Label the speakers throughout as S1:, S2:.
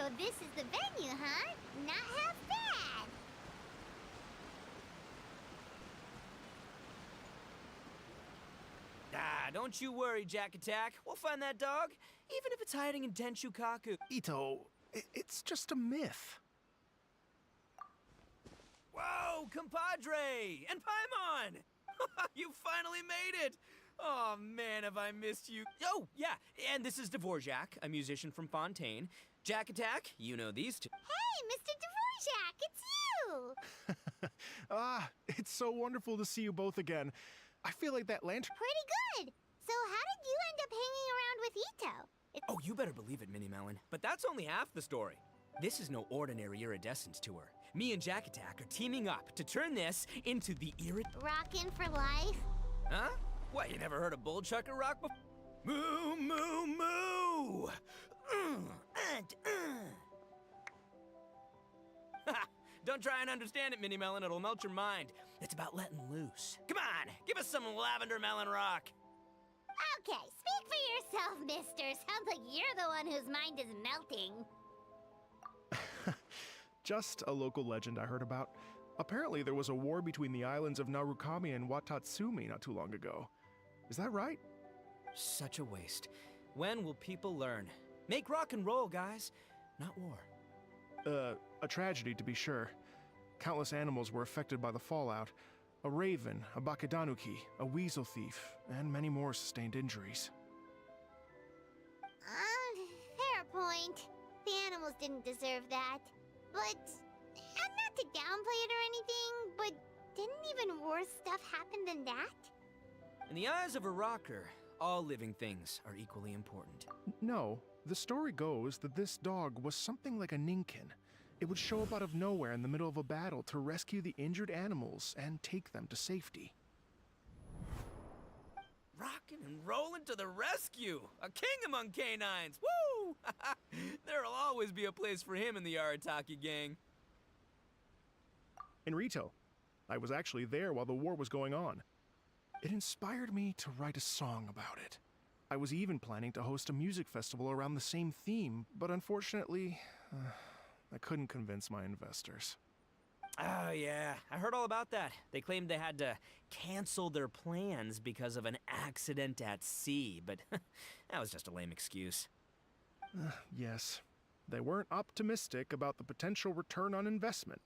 S1: So this is the venue, huh? Not half bad.
S2: Ah, don't you worry, Jack Attack. We'll find that dog, even if it's hiding in Tenshukaku.
S3: Ito, it's just a myth.
S2: Whoa, compadre! And Paimon! You finally made it! Oh man, have I missed you. Oh, yeah, and this is Dvorak, a musician from Fontaine. Jack Attack, you know these two.
S1: Hey, Mr. Dvorak, it's you!
S3: It's so wonderful to see you both again. I feel like that lantern...
S1: Pretty good. So how did you end up hanging around with Ito?
S2: Oh, you better believe it, Minnie Melon. But that's only half the story. This is no ordinary iridescence tour. Me and Jack Attack are teaming up to turn this into the
S1: Rockin' for life?
S2: Huh? What, you never heard a bull chucker rock before? Moo, moo, moo! Don't try and understand it, Minnie Melon. It'll melt your mind. It's about letting loose. Come on, give us some lavender melon rock.
S1: Okay, speak for yourself, mister. Sounds like you're the one whose mind is melting.
S3: Just a local legend I heard about. Apparently there was a war between the islands of Narukami and Watatsumi not too long ago. Is that right?
S2: Such a waste. When will people learn? Make rock and roll, guys, not war.
S3: A tragedy to be sure. Countless animals were affected by the fallout. A raven, a bakedanuki, a weasel thief, and many more sustained injuries.
S1: Fair point. The animals didn't deserve that. But, and not to downplay it or anything, but didn't even worse stuff happen than that?
S2: In the eyes of a rocker, all living things are equally important.
S3: No, the story goes that this dog was something like a ninkin. It would show up out of nowhere in the middle of a battle to rescue the injured animals and take them to safety.
S2: Rockin' and rollin' to the rescue! A king among canines! Woo! There'll always be a place for him in the Arataki gang.
S3: In Rito, I was actually there while the war was going on. It inspired me to write a song about it. I was even planning to host a music festival around the same theme, but unfortunately, I couldn't convince my investors.
S2: Oh yeah, I heard all about that. They claimed they had to cancel their plans because of an accident at sea, but that was just a lame excuse.
S3: Yes, they weren't optimistic about the potential return on investment.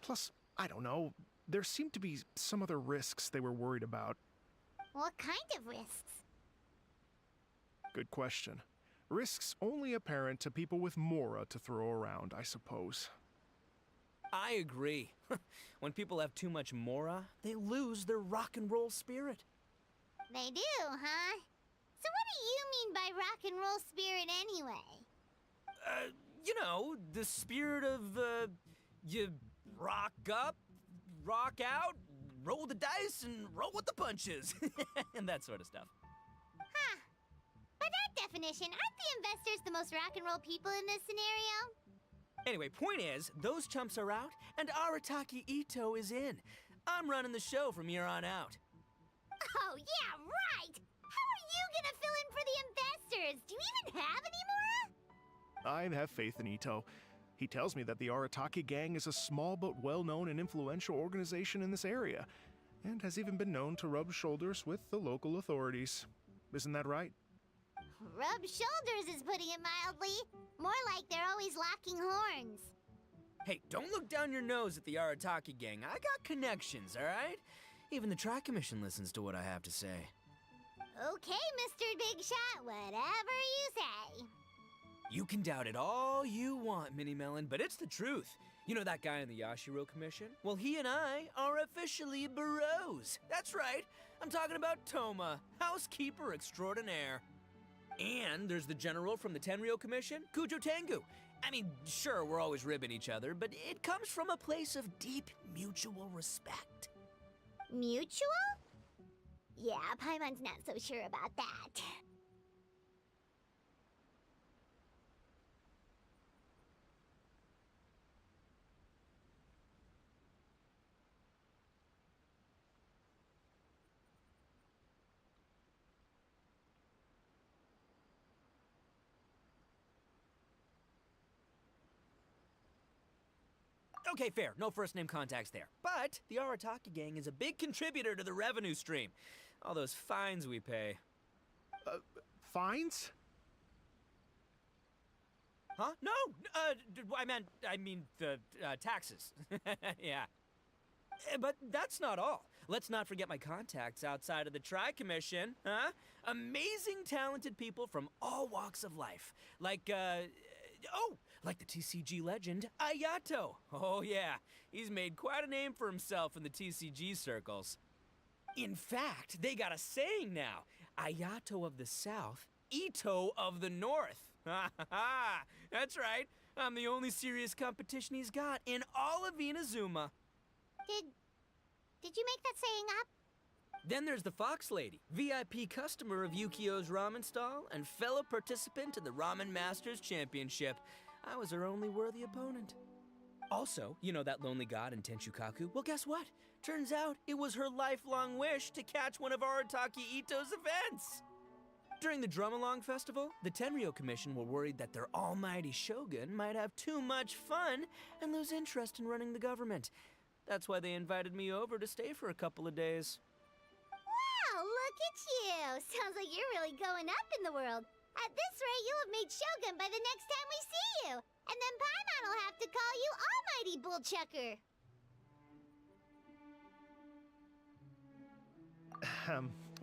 S3: Plus, I don't know, there seemed to be some other risks they were worried about.
S1: What kind of risks?
S3: Good question. Risks only apparent to people with mora to throw around, I suppose.
S2: I agree. When people have too much mora, they lose their rock and roll spirit.
S1: They do, huh? So what do you mean by rock and roll spirit anyway?
S2: You know, the spirit of, you rock up, rock out, roll the dice, and roll with the punches. And that sort of stuff.
S1: Huh. By that definition, aren't the investors the most rock and roll people in this scenario?
S2: Anyway, point is, those chumps are out, and Arataki Ito is in. I'm running the show from here on out.
S1: Oh, yeah, right! How are you gonna fill in for the investors? Do you even have any mora?
S3: I have faith in Ito. He tells me that the Arataki gang is a small but well-known and influential organization in this area, and has even been known to rub shoulders with the local authorities. Isn't that right?
S1: Rub shoulders is putting it mildly. More like they're always locking horns.
S2: Hey, don't look down your nose at the Arataki gang. I got connections, all right? Even the Tri Commission listens to what I have to say.
S1: Okay, Mr. Big Shot, whatever you say.
S2: You can doubt it all you want, Minnie Melon, but it's the truth. You know that guy in the Yashiro Commission? Well, he and I are officially bros. That's right. I'm talking about Toma, housekeeper extraordinaire. And there's the general from the Tenryo Commission, Kujo Tengu. I mean, sure, we're always ribbing each other, but it comes from a place of deep mutual respect.
S1: Mutual? Yeah, Paimon's not so sure about that.
S2: Okay, fair. No first-name contacts there. But the Arataki gang is a big contributor to the revenue stream. All those fines we pay.
S3: Fines?
S2: Huh? No! I mean the taxes. Yeah. But that's not all. Let's not forget my contacts outside of the Tri-Commission, huh? Amazing, talented people from all walks of life. Like the TCG legend, Ayato. Oh yeah, he's made quite a name for himself in the TCG circles. In fact, they got a saying now. Ayato of the South, Ito of the North. Ha ha ha! That's right. I'm the only serious competition he's got in all of Inazuma.
S1: Did you make that saying up?
S2: Then there's the Fox Lady, VIP customer of Yukio's ramen stall and fellow participant in the Ramen Masters Championship. I was her only worthy opponent. Also, you know that lonely god in Tenshukaku? Well, guess what? Turns out it was her lifelong wish to catch one of Arataki Ito's events. During the Drum-Along Festival, the Tenryo Commission were worried that their almighty shogun might have too much fun and lose interest in running the government. That's why they invited me over to stay for a couple of days.
S1: Wow, look at you! Sounds like you're really going up in the world. At this rate, you'll have made Shogun by the next time we see you. And then Paimon will have to call you Almighty Bullchucker.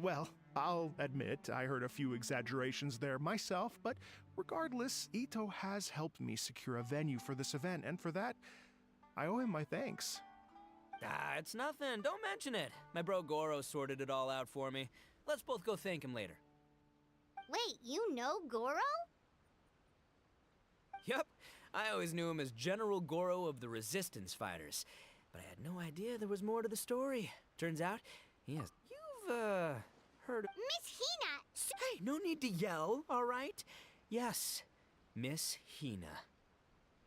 S3: Well, I'll admit I heard a few exaggerations there myself, but regardless, Ito has helped me secure a venue for this event, and for that, I owe him my thanks.
S2: Ah, it's nothing. Don't mention it. My bro Goro sorted it all out for me. Let's both go thank him later.
S1: Wait, you know Goro?
S2: Yup. I always knew him as General Goro of the Resistance Fighters. But I had no idea there was more to the story. Turns out, he has... You've, heard...
S1: Miss Hina!
S2: Hey, no need to yell, all right? Yes, Miss Hina.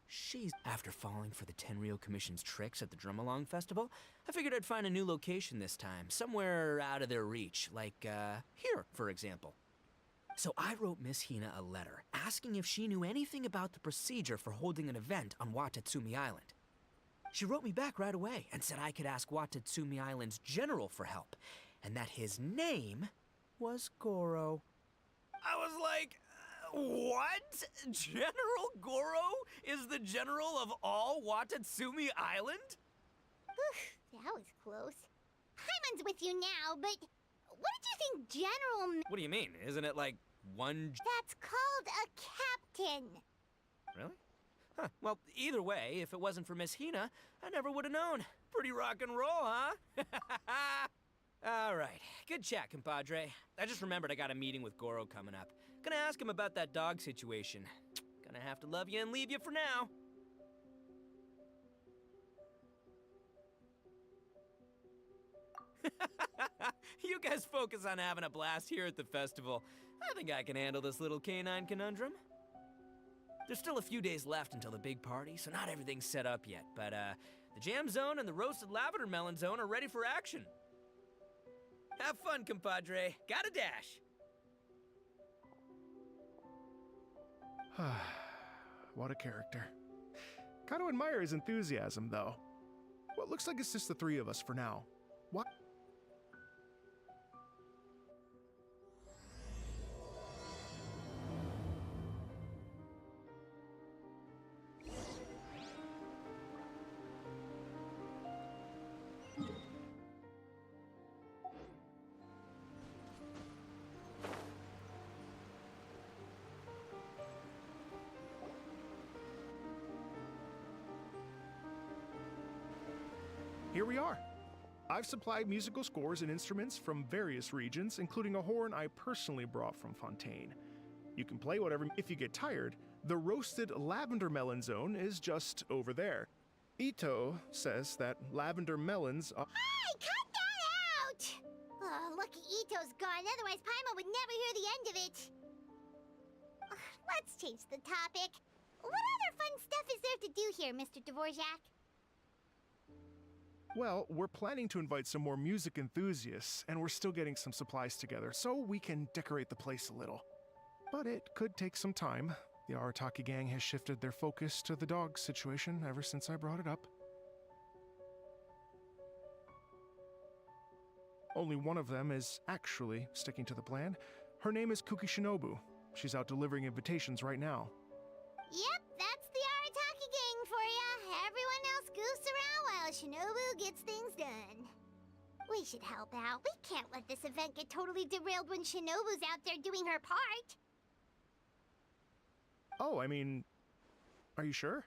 S2: She's... After falling for the Tenryo Commission's tricks at the Drum-Along Festival, I figured I'd find a new location this time, somewhere out of their reach, like, here, for example. So I wrote Miss Hina a letter, asking if she knew anything about the procedure for holding an event on Watatsumi Island. She wrote me back right away and said I could ask Watatsumi Island's general for help, and that his name was Goro. I was like... What? General Goro is the general of all Watatsumi Island?
S1: That was close. Paimon's with you now, but what did you think General...
S2: What do you mean? Isn't it like one...
S1: That's called a captain.
S2: Really? Huh. Well, either way, if it wasn't for Miss Hina, I never would have known. Pretty rock and roll, huh? All right. Good chat, compadre. I just remembered I got a meeting with Goro coming up. Gonna ask him about that dog situation. Gonna have to love you and leave you for now. You guys focus on having a blast here at the festival. I think I can handle this little canine conundrum. There's still a few days left until the big party, so not everything's set up yet. But, the jam zone and the roasted lavender melon zone are ready for action. Have fun, compadre. Gotta dash.
S3: What a character. Kind of admire his enthusiasm, though. Well, it looks like it's just the three of us for now. What? Here we are. I've supplied musical scores and instruments from various regions, including a horn I personally brought from Fontaine. You can play whatever. If you get tired, the roasted lavender melon zone is just over there. Ito says that lavender melons are...
S1: Hey, cut that out! Oh, lucky Ito's gone, otherwise Paimon would never hear the end of it. Let's change the topic. What other fun stuff is there to do here, Mr. Dvorak?
S3: Well, we're planning to invite some more music enthusiasts, and we're still getting some supplies together, so we can decorate the place a little. But it could take some time. The Arataki gang has shifted their focus to the dog situation ever since I brought it up. Only one of them is actually sticking to the plan. Her name is Kuki Shinobu. She's out delivering invitations right now.
S1: Yep, that's the Arataki gang for ya. Everyone else goofs around while Shinobu gets things done. We should help out. We can't let this event get totally derailed when Shinobu's out there doing her part.
S3: Oh, I mean, are you sure?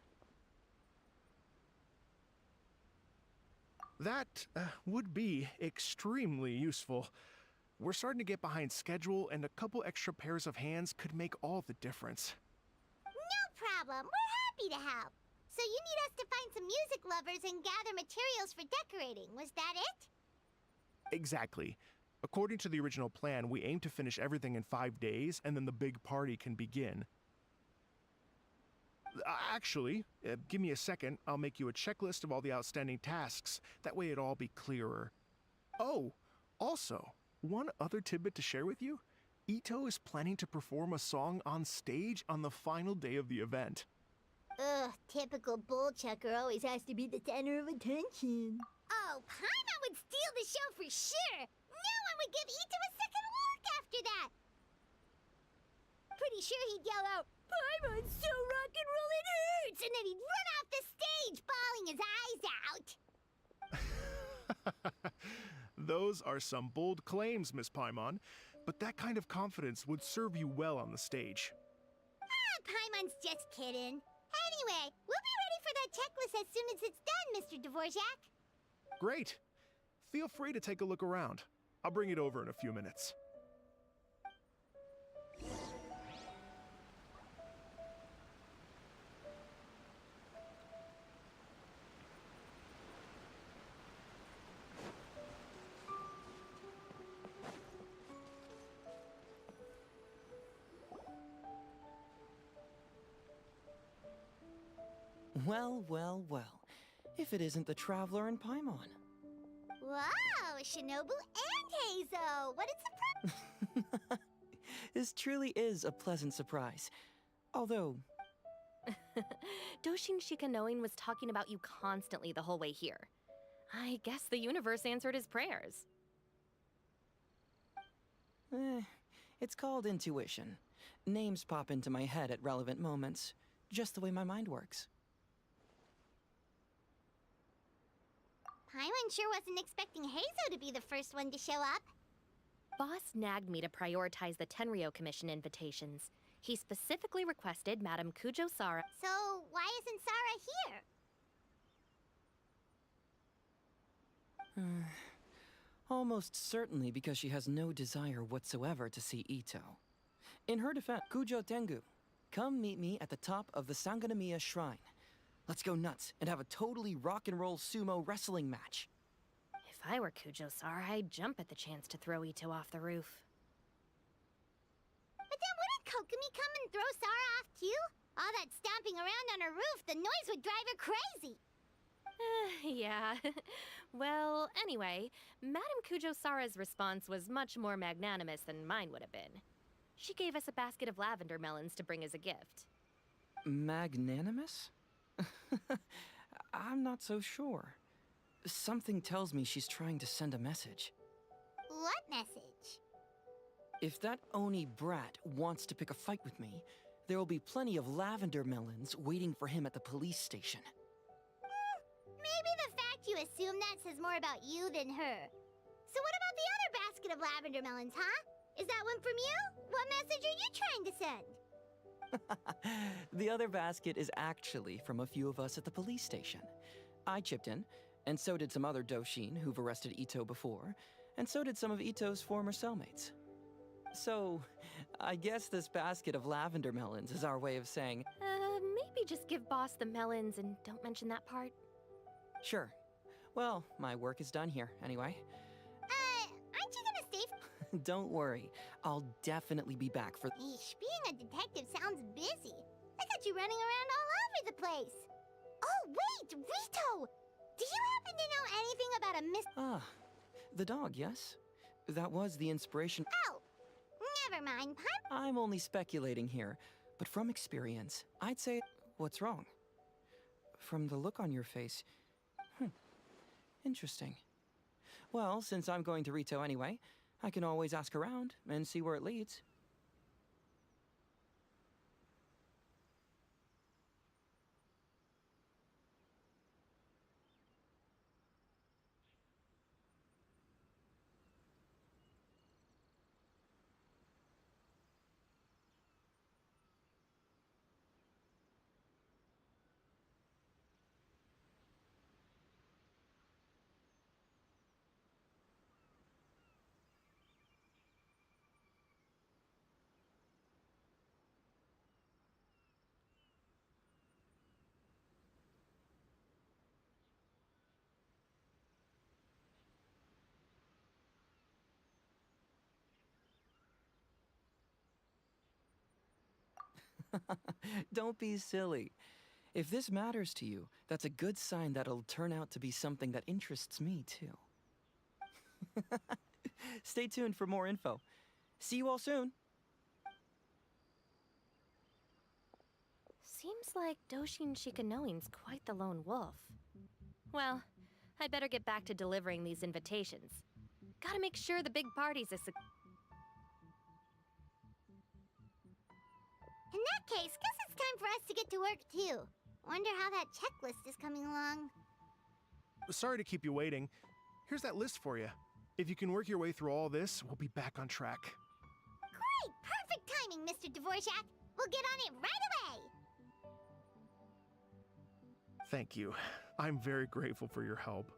S3: That would be extremely useful. We're starting to get behind schedule, and a couple extra pairs of hands could make all the difference.
S1: No problem. We're happy to help. So you need us to find some music lovers and gather materials for decorating. Was that it?
S3: Exactly. According to the original plan, we aim to finish everything in 5 days, and then the big party can begin. Actually, give me a second. I'll make you a checklist of all the outstanding tasks. That way it'll all be clearer. Oh, also, one other tidbit to share with you. Ito is planning to perform a song on stage on the final day of the event.
S1: Ugh, typical bullchucker always has to be the center of attention. Oh, Paimon would steal the show for sure! No one would give Ito a second look after that! Pretty sure he'd yell out, "Paimon's so rock and roll it hurts!" And then he'd run off the stage, bawling his eyes out!
S3: Those are some bold claims, Miss Paimon, but that kind of confidence would serve you well on the stage.
S1: Ah, Paimon's just kidding. Anyway, we'll be ready for that checklist as soon as it's done, Mr. Dvorak.
S3: Great. Feel free to take a look around. I'll bring it over in a few minutes.
S4: Well, well, well. If it isn't the Traveler and Paimon.
S1: Wow, Shinobu and Heizo! What a surprise!
S4: This truly is a pleasant surprise. Although...
S5: Doshin Shikanoin was talking about you constantly the whole way here. I guess the universe answered his prayers.
S4: It's called intuition. Names pop into my head at relevant moments, just the way my mind works.
S1: Paimon sure wasn't expecting Heizo to be the first one to show up.
S5: Boss nagged me to prioritize the Tenryo Commission invitations. He specifically requested Madame Kujo Sara.
S1: So, why isn't Sara here?
S4: Almost certainly because she has no desire whatsoever to see Ito. In her defense, Kujo Tengu, come meet me at the top of the Sangonomiya Shrine. Let's go nuts and have a totally rock and roll sumo wrestling match.
S5: If I were Kujo Sara, I'd jump at the chance to throw Ito off the roof.
S1: But then wouldn't Kokomi come and throw Sara off too? All that stomping around on her roof, the noise would drive her crazy.
S5: Yeah. Well, anyway, Madame Kujo Sara's response was much more magnanimous than mine would have been. She gave us a basket of lavender melons to bring as a gift.
S4: Magnanimous? I'm not so sure. Something tells me she's trying to send a message.
S1: What message?
S4: If that Oni brat wants to pick a fight with me, there will be plenty of lavender melons waiting for him at the police station.
S1: Maybe the fact you assume that says more about you than her. So what about the other basket of lavender melons, huh? Is that one from you? What message are you trying to send?
S4: The other basket is actually from a few of us at the police station. I chipped in, and so did some other Doshin who've arrested Ito before, and so did some of Ito's former cellmates. So, I guess this basket of lavender melons is our way of saying,
S5: Maybe just give Boss the melons and don't mention that part.
S4: sure. Well, my work is done here, anyway.
S1: Aren't you gonna stay?
S4: Don't worry, I'll definitely be back for...
S1: Eesh, being a detective sounds busy. I got you running around all over the place. Oh, wait, Rito! Do you happen to know anything about a Miss...
S4: Ah, the dog, yes? That was the inspiration...
S1: Oh, never mind, Pun.
S4: I'm only speculating here, but from experience, I'd say... What's wrong? From the look on your face... Interesting. Well, since I'm going to Rito anyway, I can always ask around and see where it leads. Don't be silly. If this matters to you, that's a good sign that it'll turn out to be something that interests me, too. Stay tuned for more info. See you all soon.
S5: Seems like Doshin Shikanoin's quite the lone wolf. Well, I better get back to delivering these invitations. Gotta make sure the big party's a
S1: In that case, guess it's time for us to get to work too. Wonder how that checklist is coming along.
S3: Sorry to keep you waiting. Here's that list for you. If you can work your way through all this, we'll be back on track.
S1: Great! Perfect timing, Mr. Dvorak. We'll get on it right away.
S3: Thank you. I'm very grateful for your help.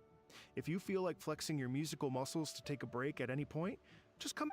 S3: If you feel like flexing your musical muscles to take a break at any point, just come